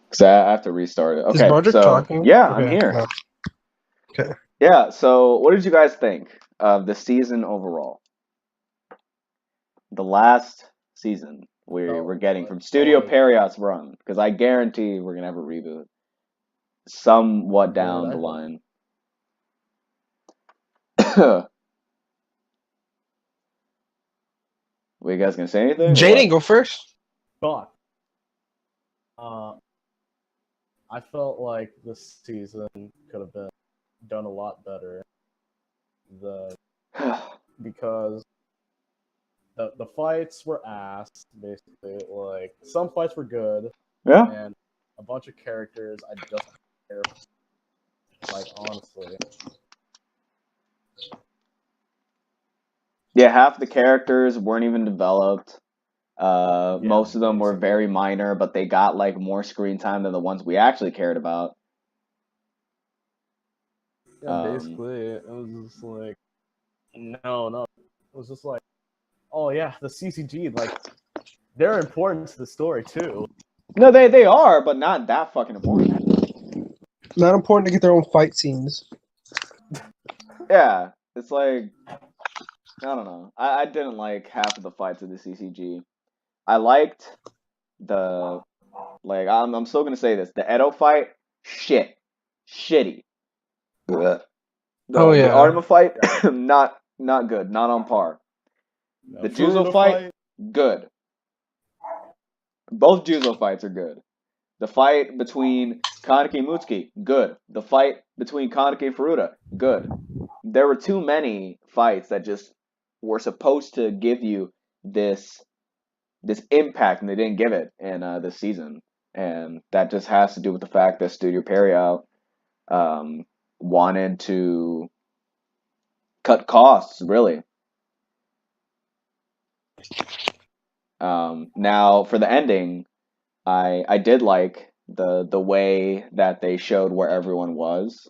Because I have to restart it. Is Okay, Broderick so talking? yeah, I'm Okay, here. no. Okay. Yeah, so what did you guys think of the season overall? The last season we're Felt getting like from felt Studio like Periot's run, because I guarantee we're gonna have a reboot somewhat good. down I the hope. line. Were you guys gonna say anything or Jaden, what? go first. But uh, I felt like this season could have been done a lot better. The because the fights were ass basically. Like some fights were good, Yeah, and a bunch of characters I just don't care. Like honestly, yeah. Half the characters weren't even developed. yeah, Most of them were basically, very minor, but they got like more screen time than the ones we actually cared about. yeah, Um, basically, it was just like no, it was just like oh yeah, the CCG like they're important to the story too. no, they are, but not that fucking important. Not important to get their own fight scenes. Yeah, it's like I don't know. I didn't like half of the fights of the CCG. I liked the like I'm still gonna say this. The Edo fight, shit, shitty. Ugh. Oh The yeah. Artima fight, Yeah, not good, not on par. The Juzo Furuta fight, fight. good. Both Juzo fights are good. The fight between Kaneki and Mutsuki, good. The fight between Kaneki and Furuta, good. There were too many fights that just were supposed to give you this this impact, and they didn't give it in this season. And that just has to do with the fact that Studio Period um, wanted to cut costs, really. Now, for the ending, I did like the way that they showed where everyone was.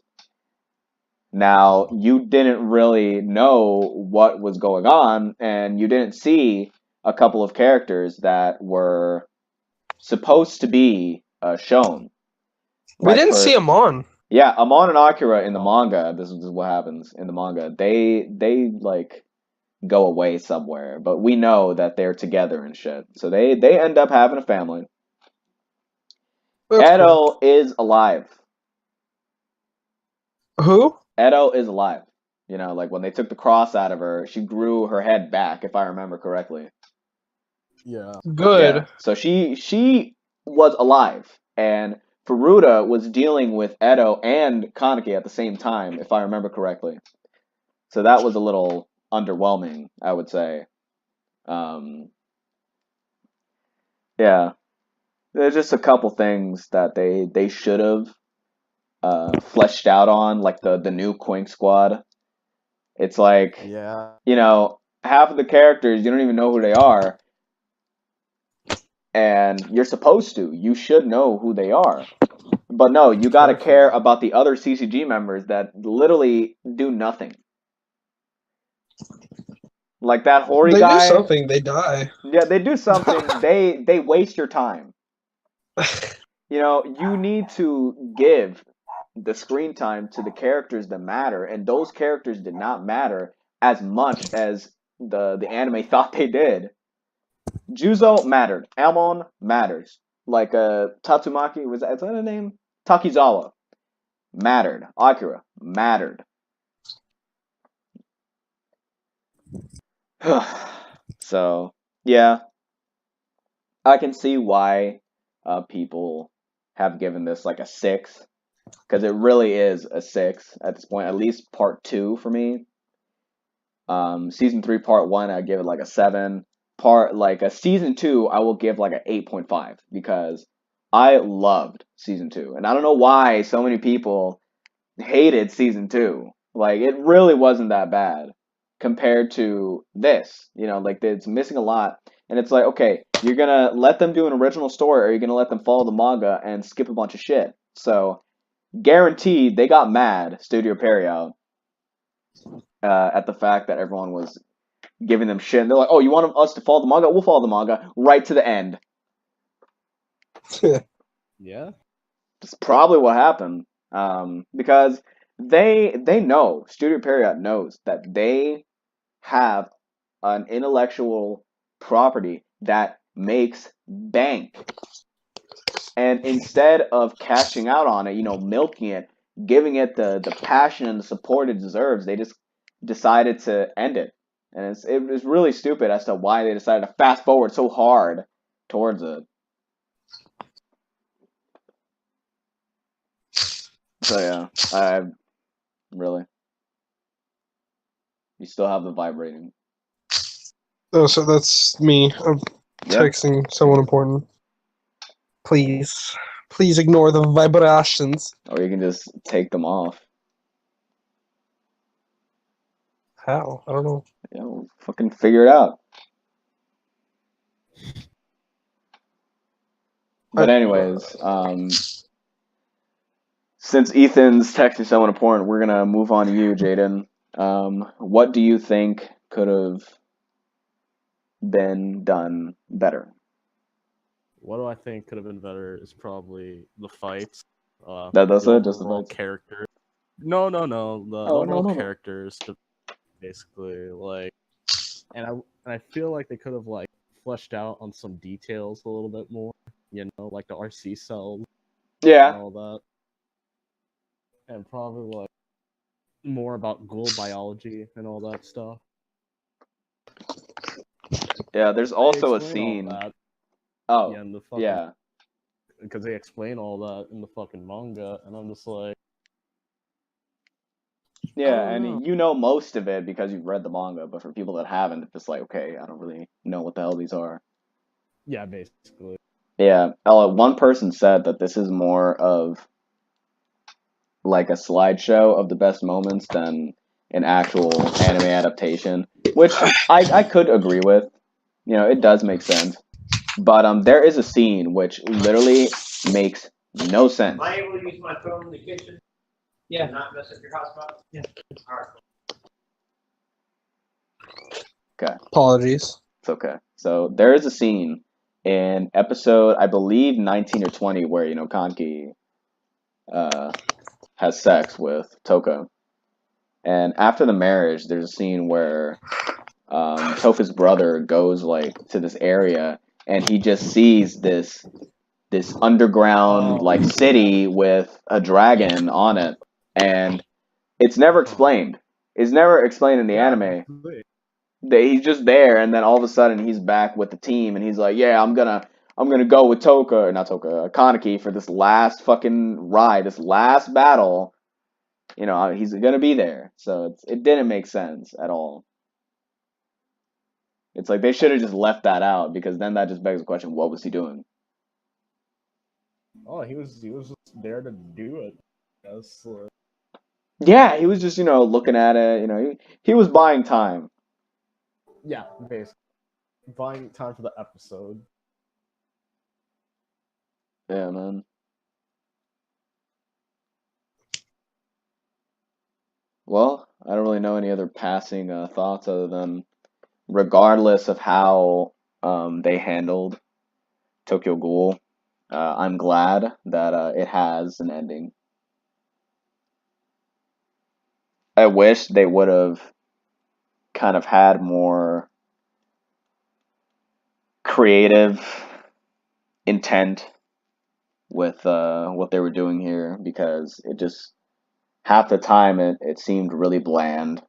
Now, you didn't really know what was going on, and you didn't see a couple of characters that were supposed to be shown. We Like didn't see for him on. yeah, Amon and Akira in the No, manga. This is what happens in the manga. They like go away somewhere, but we know that they're together and shit. So they end up having a family. That's cool. Edo is alive. Who? Edo is alive. You know, like when they took the cross out of her, she grew her head back, if I remember correctly. yeah, Yeah. Good. So she was alive, and Furuta was dealing with Edo and Kaneki at the same time, if I remember correctly. So that was a little underwhelming, I would say. Um, yeah, there's just a couple things that they should have fleshed out on, like the new Quink Squad. It's like, yeah. you know, half of the characters you don't even know who they are, and you're supposed to. You should know who they are. But no, you gotta care Carefully. about the other CCG members that literally do nothing. Like that Hori They do guy. something. They die. Yeah, they do something. They waste your time. You know, you need to give the screen time to the characters that matter, and those characters did not matter as much as the anime thought they did. Juzo mattered. Amon matters. Like Tatsumaki was that, is that a name? Takizawa mattered. Akira mattered. So yeah, I can see why people have given this like a six because it really is a six at this point. At least part two for me. Season three, part one, I give it like a seven. Part like a season two, I will give like an 8.5 because I loved season two, and I don't know why so many people hated season two. Like it really wasn't that bad compared to this. You know, like it's missing a lot, and it's like okay, you're gonna let them do an original story, or you're gonna let them follow the manga and skip a bunch of shit. So guaranteed, they got mad. Studio Period at the fact that everyone was giving them shit. And they're like, "Oh, you want us to follow the manga? We'll follow the manga right to the end." Yeah. That's probably what happened. Because they know, Studio Period knows that they have an intellectual property that makes bank. And instead of cashing out on it, milking it, giving it the passion and the support it deserves, they just decided to end it. And it was really stupid as to why they decided to fast forward so hard towards it. So yeah, I really. You still have the vibrating. Oh, so that's me. I'm Yeah. texting someone important. Please ignore the vibrations. Or you can just take them off. How? I don't know. We'll fucking figure it out. But anyways, since Ethan's texting someone important, we're gonna move on to you, Jaden. What do you think could have been done better? What do I think could have been better is probably the fights. That's the it, just the overall fights. characters. No. The Oh, overall no. characters, basically, like, and I feel like they could have like fleshed out on some details a little bit more. Like the RC cells and Yeah. all that, and probably like more about ghoul biology and all that stuff. Yeah, there's They also a explain all scene. that, Oh, in the fucking, yeah. because they explain all that in the fucking manga, and I'm just like, Yeah, I don't know. and you know most of it because you've read the manga, but for people that haven't, it's just like, okay, I don't really know what the hell these are. Yeah, basically. Yeah, one person said that this is more of like a slideshow of the best moments than an actual anime adaptation, which I could agree with. It does make sense. But there is a scene which literally makes no sense. Am I able to use my phone in the kitchen? Yeah. And not mess up your hotspot? Yeah. All right. Okay. Apologies. It's okay. So there is a scene in episode, I believe 19 or 20, where Kanki has sex with Toko, and after the marriage, there's a scene where Tofa's brother goes like to this area, and he just sees this underground like city with a dragon on it, and it's never explained. It's never explained in the anime. He's just there, and then all of a sudden he's back with the team, and he's like, "Yeah, I'm gonna go with Toka, or not Toka, Kaneki for this last fucking ride, this last battle. He's gonna be there." So it didn't make sense at all. It's like they should have just left that out, because then that just begs the question: what was he doing? Oh, he was just there to do it. Yes. Yeah, he was just looking at it. He was buying time. Yeah, basically. Buying time for the episode. Yeah, man. Well, I don't really know any other passing thoughts other than, regardless of how they handled Tokyo Ghoul, I'm glad that it has an ending. I wish they would have kind of had more creative intent with what they were doing here, because it just, half the time it seemed really bland,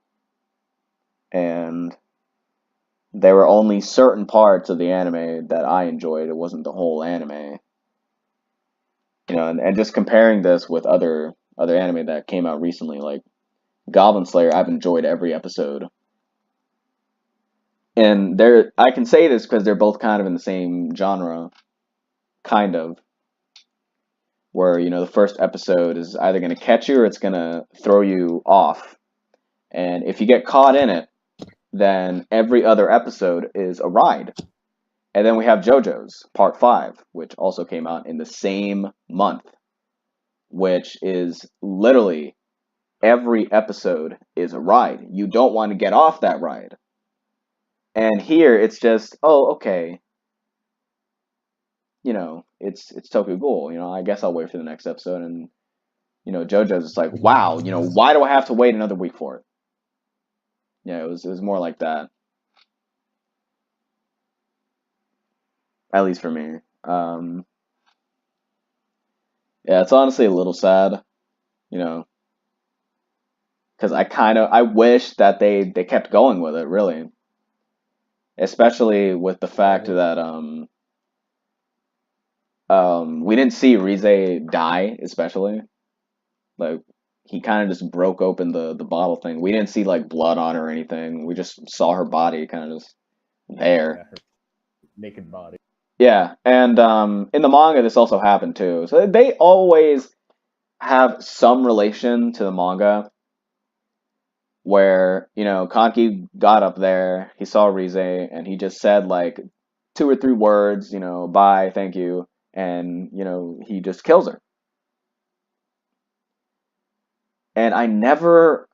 and there were only certain parts of the anime that I enjoyed. It wasn't the whole anime. And just comparing this with other anime that came out recently, like Goblin Slayer, I've enjoyed every episode. And I can say this because they're both kind of in the same genre, kind of, where the first episode is either going to catch you or it's going to throw you off. And if you get caught in it, then every other episode is a ride. And then we have JoJo's Part 5, which also came out in the same month, which is literally every episode is a ride. You don't want to get off that ride. And here it's just, oh, okay. it's Tokyo Ghoul. You know, I guess I'll wait for the next episode. And you know, JoJo's just like, wow, you know, why do I have to wait another week for it? Yeah, it was more like that. At least for me. Yeah, it's honestly a little sad, you know, because I wish that they kept going with it, really, especially with the fact that we didn't see Rize die, especially like he kind of just broke open the bottle thing. We didn't see like blood on her or anything. We just saw her body kind of just there. her naked body. Yeah, and in the manga, this also happened too. So they always have some relation to the manga, where you know Kanki got up there, he saw Rize, and he just said like 2 or 3 words, you know, bye, thank you, and you know he just kills her. And I never,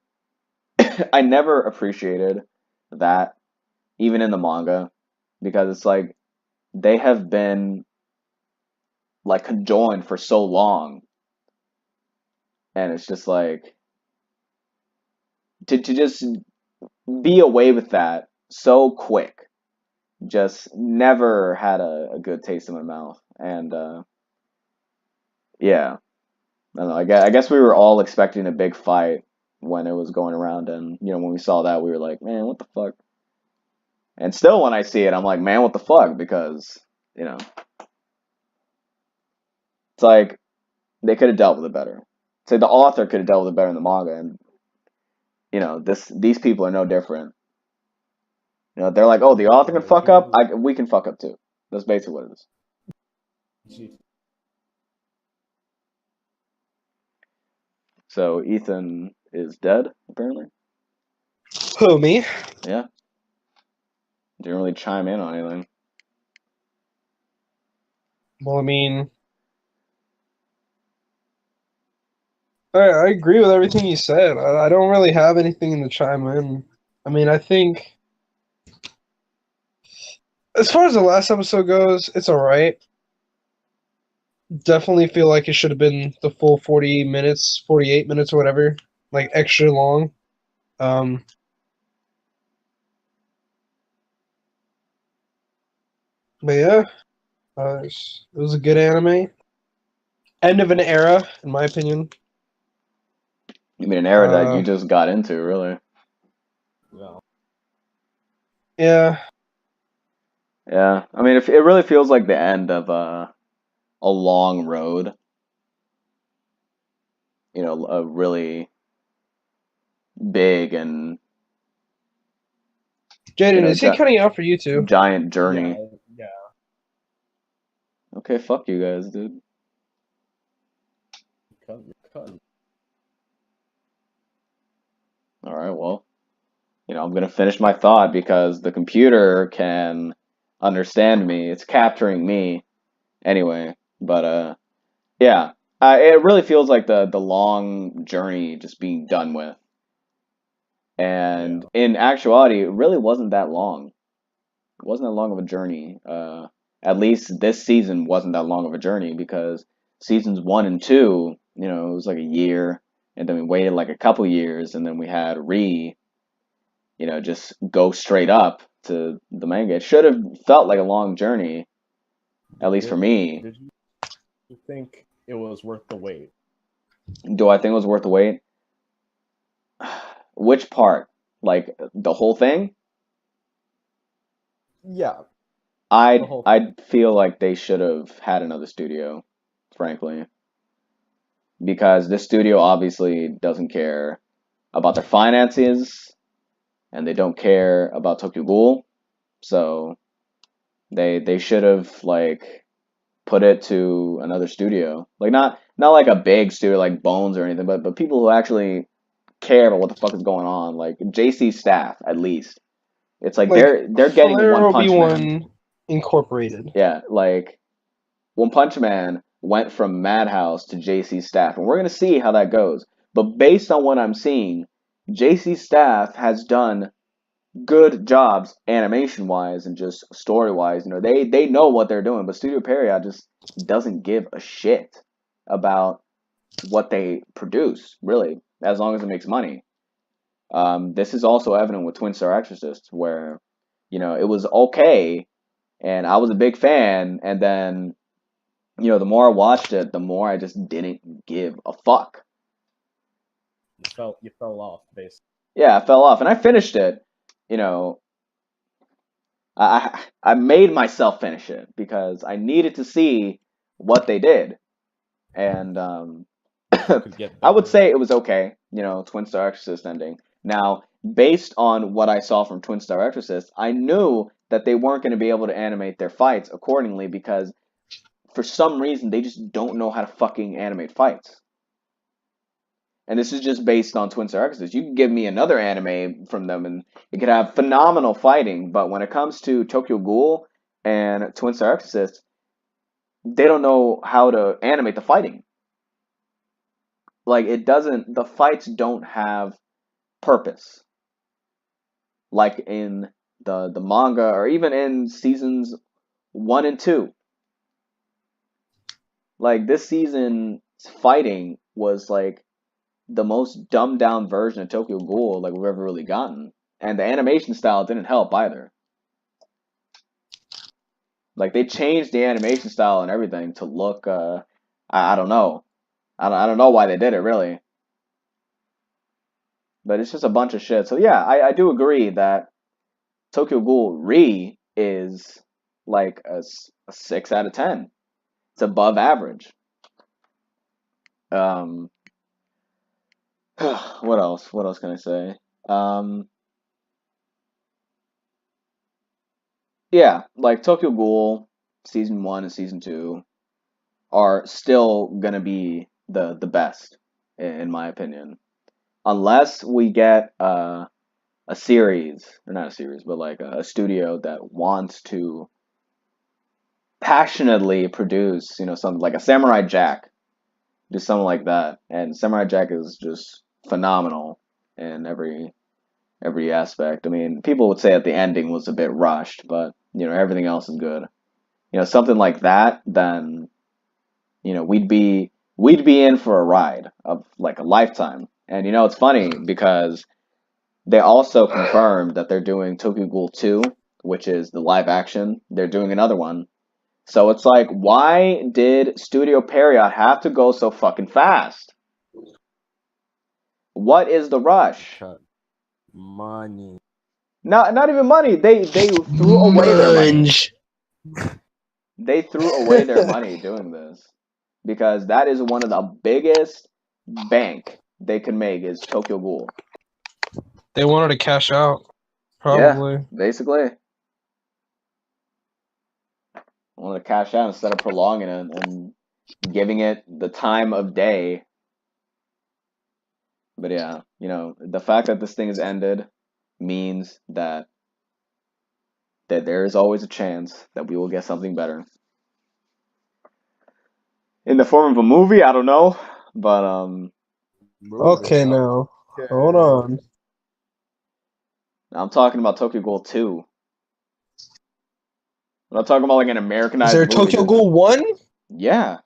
I never appreciated that, even in the manga, because it's like they have been like conjoined for so long, and it's just like to just be away with that so quick, just never had a good taste in my mouth. And yeah, I don't know. I guess we were all expecting a big fight when it was going around, and you know when we saw that, we were like, man, what the fuck? And still, when I see it, I'm like, man, what the fuck? Because you know, it's like they could have dealt with it better. Say the author could have dealt with it better in the manga, and you know, these people are no different. You know, they're like, oh, the author can fuck up, we can fuck up too. That's basically what it is. Jeez. So Ethan is dead, apparently. Who, me? Yeah. Didn't really chime in on anything. Well, I mean, I agree with everything you said. I don't really have anything to chime in. I mean, I think as far as the last episode goes, it's alright. Definitely feel like it should have been the full 40 minutes, 48 minutes or whatever, like extra long. Um, but yeah, it was a good anime. End of an era, in my opinion. You mean an era that you just got into, really? No. Yeah. Yeah. I mean, it really feels like the end of a long road. You know, a really big and Jaden, you know is he cutting out for you too? giant journey. Yeah. Okay, fuck you guys, dude. Cut. All right, well, you know, I'm gonna finish my thought because the computer can understand me. It's capturing me anyway. But yeah, it really feels like the long journey just being done with. And in actuality, it really wasn't that long. It wasn't that long of a journey. At least this season wasn't that long of a journey because seasons 1 and 2, you know, it was like a year, and then we waited like a couple years, and then we had Re, you know, just go straight up to the manga. It should have felt like a long journey, at least for me. Did you think it was worth the wait? Do I think it was worth the wait? Which part? Like the whole thing? Yeah. I'd feel like they should have had another studio, frankly, because this studio obviously doesn't care about their finances, and they don't care about Tokyo Ghoul, so they should have like put it to another studio, like not like a big studio like Bones or anything, but people who actually care about what the fuck is going on, like JC staff at least. It's like they're getting One Punch Man. Incorporated. Yeah, like One Punch Man went from Madhouse to JC staff, and we're gonna see how that goes. But based on what I'm seeing, JC staff has done good jobs animation wise and just story wise. You know, they know what they're doing. But Studio Period just doesn't give a shit about what they produce, really, as long as it makes money. This is also evident with Twin Star Exorcist, where, it was okay, and I was a big fan, and then, the more I watched it, the more I just didn't give a fuck. You fell off, basically. Yeah, I fell off, and I finished it. You know, I made myself finish it because I needed to see what they did, and Could get I would better. say it was okay. Twin Star Exorcist ending. Now, based on what I saw from Twin Star Exorcist, I knew that they weren't going to be able to animate their fights accordingly because for some reason they just don't know how to fucking animate fights. And this is just based on Twin Star Exorcist. You can give me another anime from them and it could have phenomenal fighting, but when it comes to Tokyo Ghoul and Twin Star Exorcist, they don't know how to animate the fighting. Like the fights don't have purpose. Like in the manga or even in seasons 1 and 2. Like this season's fighting was like the most dumbed down version of Tokyo Ghoul like we've ever really gotten. And the animation style didn't help either. Like they changed the animation style and everything to look I don't know. I don't know why they did it really. But it's just a bunch of shit. So yeah, I do agree that Tokyo Ghoul Re is like a 6 out of 10. It's above average. Um what else? What else can I say? Yeah, like Tokyo Ghoul season 1 and season 2 are still gonna be the best in my opinion. Unless we get a series, or not a series, but like a studio that wants to passionately produce, something like a Samurai Jack, do something like that. And Samurai Jack is just phenomenal in every aspect. I mean, people would say that the ending was a bit rushed, but everything else is good. Something like that, then we'd be in for a ride of like a lifetime. And it's funny because they also confirmed that they're doing Tokyo Ghoul 2, which is the live action. They're doing another one. So it's like, why did Studio Period have to go so fucking fast? What is the rush? Cut money. Not even money. They threw away their money. Munch. They threw away their money doing this because that is one of the biggest bank they could make is Tokyo Ghoul. They wanted to cash out, probably. Yeah, basically. Wanted to cash out instead of prolonging it and giving it the time of day. But yeah, the fact that this thing has ended means that there is always a chance that we will get something better. In the form of a movie, I don't know, but Okay, now. Hold on. I'm talking about Tokyo Ghoul 2. I'm not talking about like an Is Americanized there a movie. Tokyo Ghoul 1? Yeah.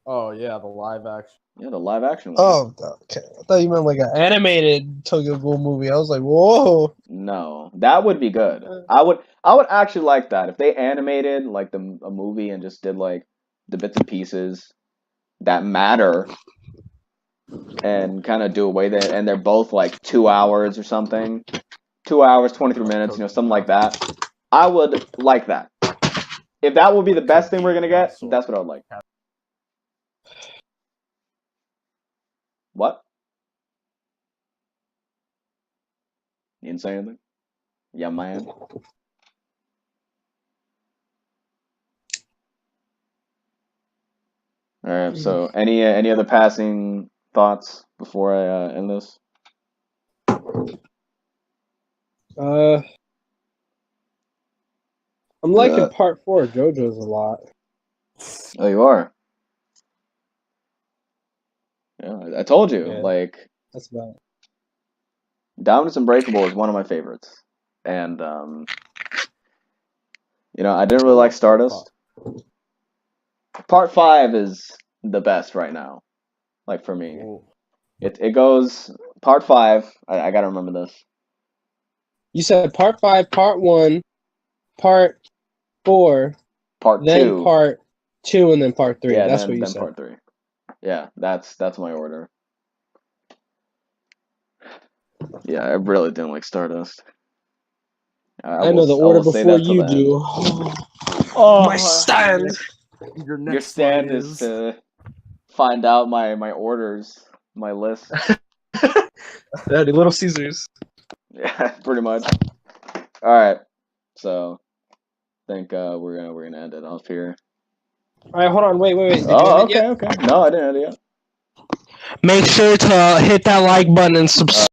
Oh yeah, the live action. Yeah, the live action one. Oh, okay. I thought you meant like an animated Tokyo Ghoul movie. I was like, whoa. No, that would be good. I would actually like that if they animated like a movie and just did like the bits and pieces that matter and kind of do away there, and they're both like 2 hours or something, 2 hours 23 minutes, something like that. I would like that. If that would be the best thing we're gonna get, that's what I would like. What? You didn't say anything? Yeah, man. All right. So, any other passing thoughts before I end this? I'm liking part 4 of JoJo's a lot. Oh, you are. Yeah, I told you. Yeah. Like, That's about it. Dominus Unbreakable is one of my favorites, and I didn't really like Stardust. Part 5 is the best right now. Like for me, Ooh. it goes part 5. I gotta remember this. You said part 5, part 1, part 4, Part then 2. part 2, and then part 3. Yeah, That's then what you said. part 3. Yeah, that's my order. Yeah, I really didn't like Stardust. I know the I order will say before that till you the end. do. Oh, My stand. Your Your next stand fight is to find out my orders, my list. Yeah, the Little Caesars. Yeah, pretty much. All right, so I think we're gonna end it off here. All right, hold on. Wait. Did you Oh, end it yet? okay. No, I didn't end it yet. Make sure to hit that like button and subscribe.